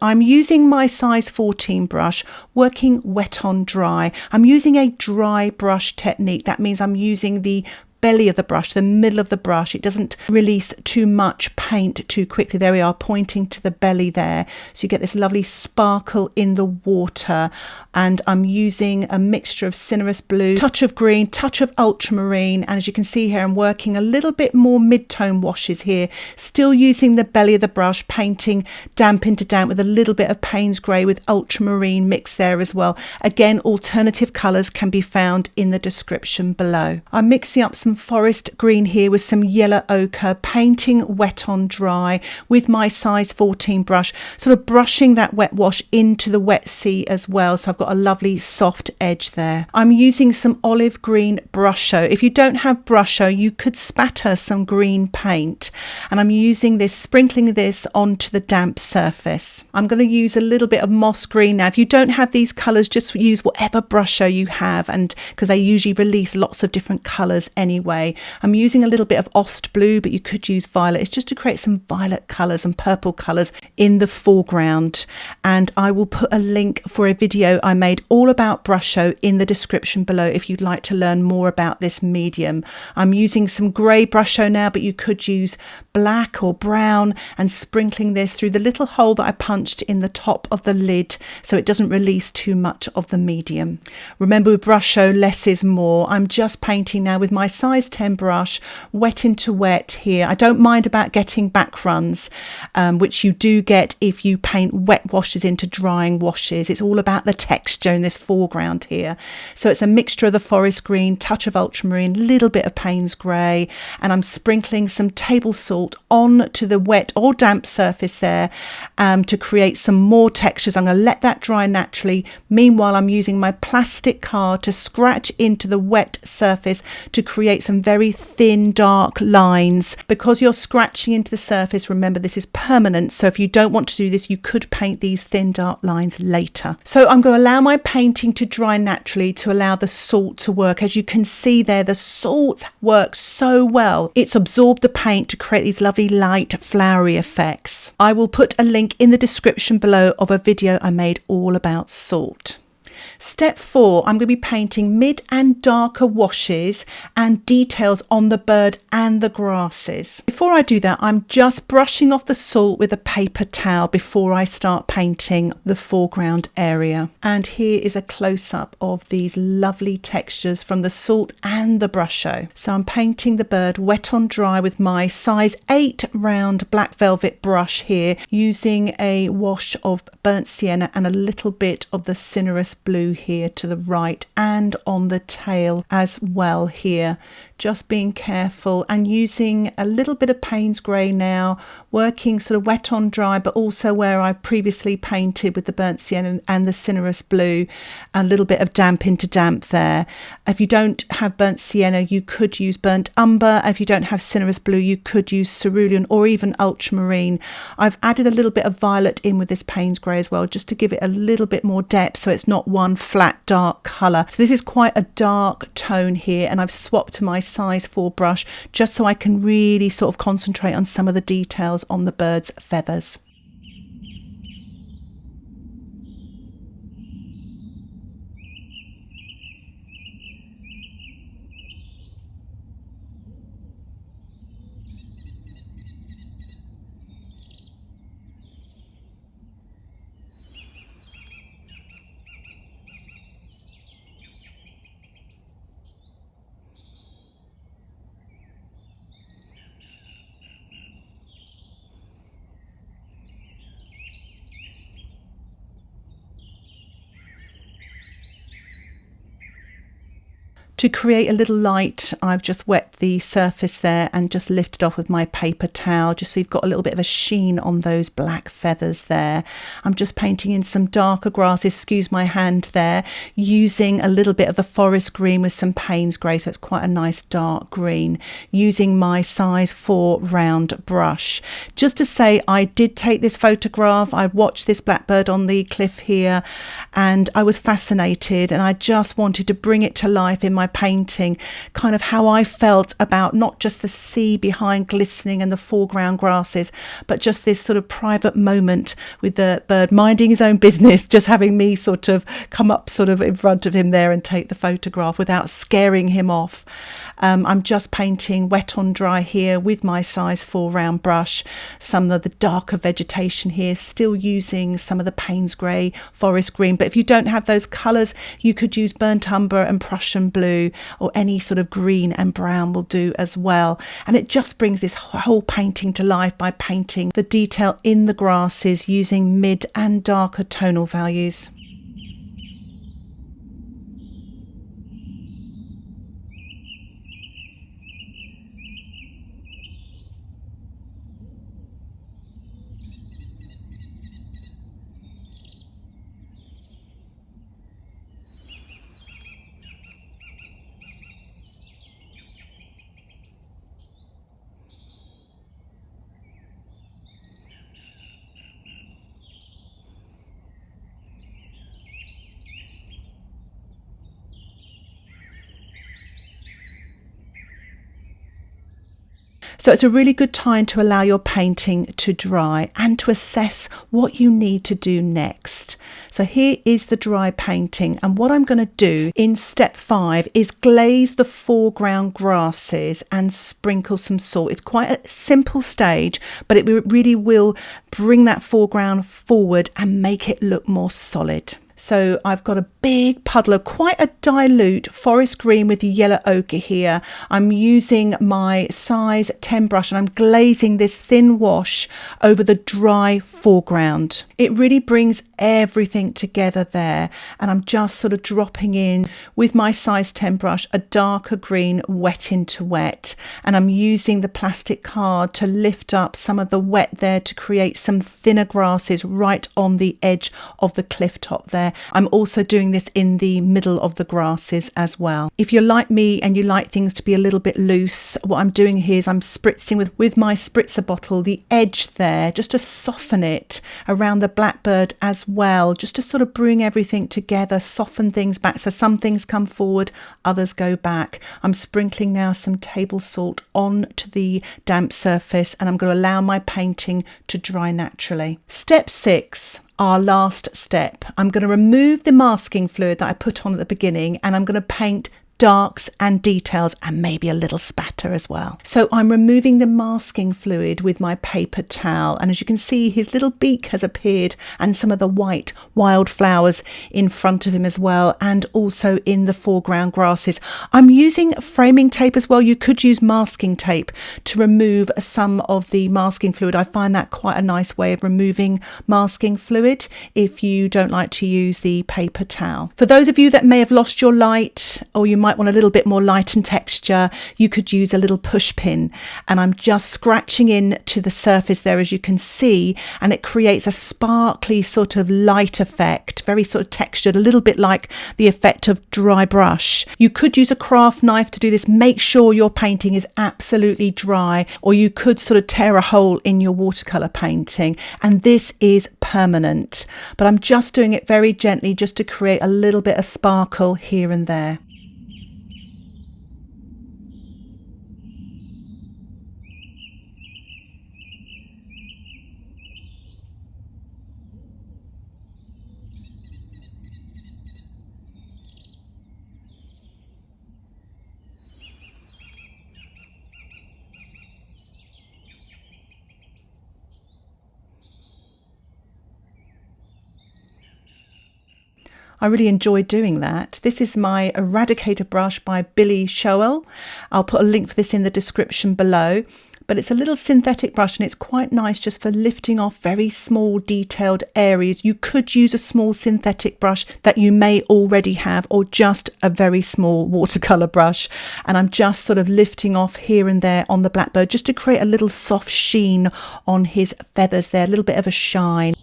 I'm using my size 14 brush, working wet on dry. I'm using a dry brush technique. That means I'm using the belly of the brush, the middle of the brush. It doesn't release too much paint too quickly. There we are, pointing to the belly there. So you get this lovely sparkle in the water. And I'm using a mixture of Cinnerous blue, touch of green, touch of ultramarine. And as you can see here, I'm working a little bit more mid-tone washes here, still using the belly of the brush, painting damp into damp with a little bit of Paynes grey with ultramarine mixed there as well. Again, alternative colours can be found in the description below. I'm mixing up some forest green here with some yellow ochre, painting wet on dry with my size 14 brush, sort of brushing that wet wash into the wet sea as well. So I've got a lovely soft edge there. I'm using some olive green Brusho. If you don't have Brusho, you could spatter some green paint, and I'm using this, sprinkling this onto the damp surface. I'm going to use a little bit of moss green now. If you don't have these colours, just use whatever Brusho you have, and because they usually release lots of different colours anyway. I'm using a little bit of Ost blue, but you could use violet. It's just to create some violet colours and purple colours in the foreground. And I will put a link for a video I made all about Brusho in the description below if you'd like to learn more about this medium. I'm using some grey Brusho now, but you could use black or brown, and sprinkling this through the little hole that I punched in the top of the lid so it doesn't release too much of the medium. Remember, with Brusho, less is more. I'm just painting now with my size 10 brush, wet into wet here. I don't mind about getting back runs, which you do get if you paint wet washes into drying washes. It's all about the texture in this foreground here. So it's a mixture of the forest green, touch of ultramarine, little bit of Paynes grey, and I'm sprinkling some table salt onto the wet or damp surface there to create some more textures. I'm going to let that dry naturally. Meanwhile, I'm using my plastic card to scratch into the wet surface to create some very thin dark lines. Because you're scratching into the surface, remember this is permanent, so if you don't want to do this, you could paint these thin dark lines later. So I'm going to allow my painting to dry naturally to allow the salt to work. As you can see there, the salt works so well. It's absorbed the paint to create these lovely light flowery effects. I will put a link in the description below of a video I made all about salt. Step 4, I'm going to be painting mid and darker washes and details on the bird and the grasses. Before I do that, I'm just brushing off the salt with a paper towel before I start painting the foreground area. And here is a close-up of these lovely textures from the salt and the Brusho. So I'm painting the bird wet on dry with my size 8 round black velvet brush here, using a wash of burnt sienna and a little bit of the Cinnerous blue here to the right and on the tail as well here. Just being careful and using a little bit of Paynes grey now, working sort of wet on dry, but also where I previously painted with the burnt sienna and the Cinnerous blue, a little bit of damp into damp there. If you don't have burnt sienna, you could use burnt umber. If you don't have Cinnerous blue, you could use cerulean or even ultramarine. I've added a little bit of violet in with this Paynes grey as well, just to give it a little bit more depth so it's not one flat dark colour. So this is quite a dark tone here, and I've swapped to my size 4 brush just so I can really sort of concentrate on some of the details on the bird's feathers. To create a little light, I've just wet the surface there and just lifted off with my paper towel, just so you've got a little bit of a sheen on those black feathers there. I'm just painting in some darker grasses, excuse my hand there, using a little bit of the forest green with some Paynes grey, so it's quite a nice dark green, using my size 4 round brush. Just to say, I did take this photograph, I watched this blackbird on the cliff here, and I was fascinated, and I just wanted to bring it to life in my painting, kind of how I felt about not just the sea behind glistening and the foreground grasses, but just this sort of private moment with the bird minding his own business, just having me sort of come up sort of in front of him there and take the photograph without scaring him off. I'm just painting wet on dry here with my size 4 round brush, some of the darker vegetation here, still using some of the Paynes grey, forest green, but if you don't have those colours you could use burnt umber and Prussian blue, or any sort of green and brown will do as well. And it just brings this whole painting to life by painting the detail in the grasses using mid and darker tonal values. So it's a really good time to allow your painting to dry and to assess what you need to do next. So here is the dry painting, and what I'm going to do in step 5 is glaze the foreground grasses and sprinkle some salt. It's quite a simple stage, but it really will bring that foreground forward and make it look more solid. So I've got a big puddle of quite a dilute forest green with yellow ochre here. I'm using my size 10 brush and I'm glazing this thin wash over the dry foreground. It really brings everything together there, and I'm just sort of dropping in with my size 10 brush a darker green wet into wet, and I'm using the plastic card to lift up some of the wet there to create some thinner grasses right on the edge of the cliff top there. I'm also doing this in the middle of the grasses as well. If you're like me and you like things to be a little bit loose, what I'm doing here is I'm spritzing with my spritzer bottle the edge there just to soften it around the blackbird as well, just to sort of bring everything together, soften things back. So some things come forward, others go back. I'm sprinkling now some table salt onto the damp surface, and I'm going to allow my painting to dry naturally. Step 6. Our last step. I'm going to remove the masking fluid that I put on at the beginning, and I'm going to paint darks and details and maybe a little spatter as well. So I'm removing the masking fluid with my paper towel, and as you can see his little beak has appeared and some of the white wildflowers in front of him as well, and also in the foreground grasses. I'm using framing tape as well. You could use masking tape to remove some of the masking fluid. I find that quite a nice way of removing masking fluid if you don't like to use the paper towel. For those of you that may have lost your light, or you might want a little bit more light and texture, you could use a little push pin, and I'm just scratching in to the surface there, as you can see, and it creates a sparkly sort of light effect, very sort of textured, a little bit like the effect of dry brush. You could use a craft knife to do this. Make sure your painting is absolutely dry, or you could sort of tear a hole in your watercolour painting, and this is permanent, but I'm just doing it very gently just to create a little bit of sparkle here and there. I really enjoy doing that. This is my Eradicator brush by Billy Shoel. I'll put a link for this in the description below. But it's a little synthetic brush, and it's quite nice just for lifting off very small detailed areas. You could use a small synthetic brush that you may already have, or just a very small watercolour brush. And I'm just sort of lifting off here and there on the blackbird just to create a little soft sheen on his feathers there, a little bit of a shine.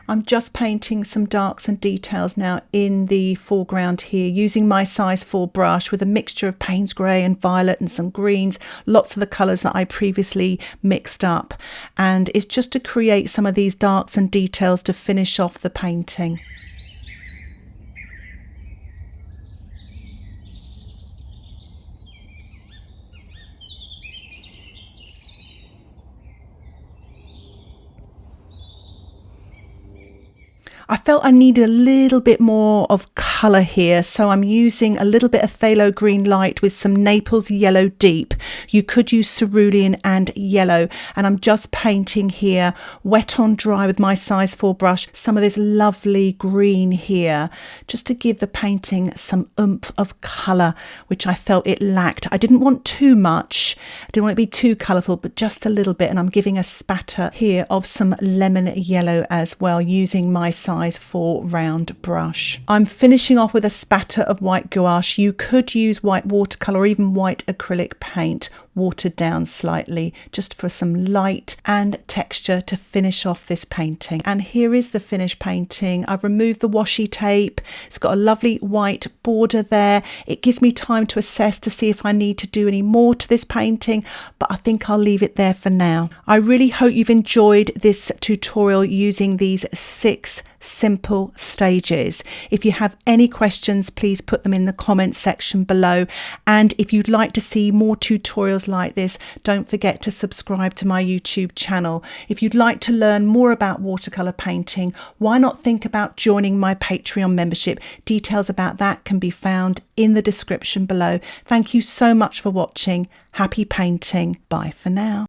I'm just painting some darks and details now in the foreground here using my size 4 brush with a mixture of Paynes grey and violet and some greens, lots of the colours that I previously mixed up, and it's just to create some of these darks and details to finish off the painting. I felt I needed a little bit more of colour here, so I'm using a little bit of phthalo green light with some Naples yellow deep. You could use cerulean and yellow, and I'm just painting here wet on dry with my size 4 brush some of this lovely green here, just to give the painting some oomph of colour, which I felt it lacked. I didn't want too much, I didn't want it to be too colourful, but just a little bit, and I'm giving a spatter here of some lemon yellow as well using my size 4 round brush. I'm finishing off with a spatter of white gouache. You could use white watercolour or even white acrylic paint, watered down slightly, just for some light and texture to finish off this painting. And here is the finished painting. I've removed the washi tape. It's got a lovely white border there. It gives me time to assess to see if I need to do any more to this painting, but I think I'll leave it there for now. I really hope you've enjoyed this tutorial using these 6 simple stages. If you have any questions, please put them in the comments section below, and if you'd like to see more tutorials like this, don't forget to subscribe to my YouTube channel. If you'd like to learn more about watercolour painting, why not think about joining my Patreon membership? Details about that can be found in the description below. Thank you so much for watching. Happy painting. Bye for now.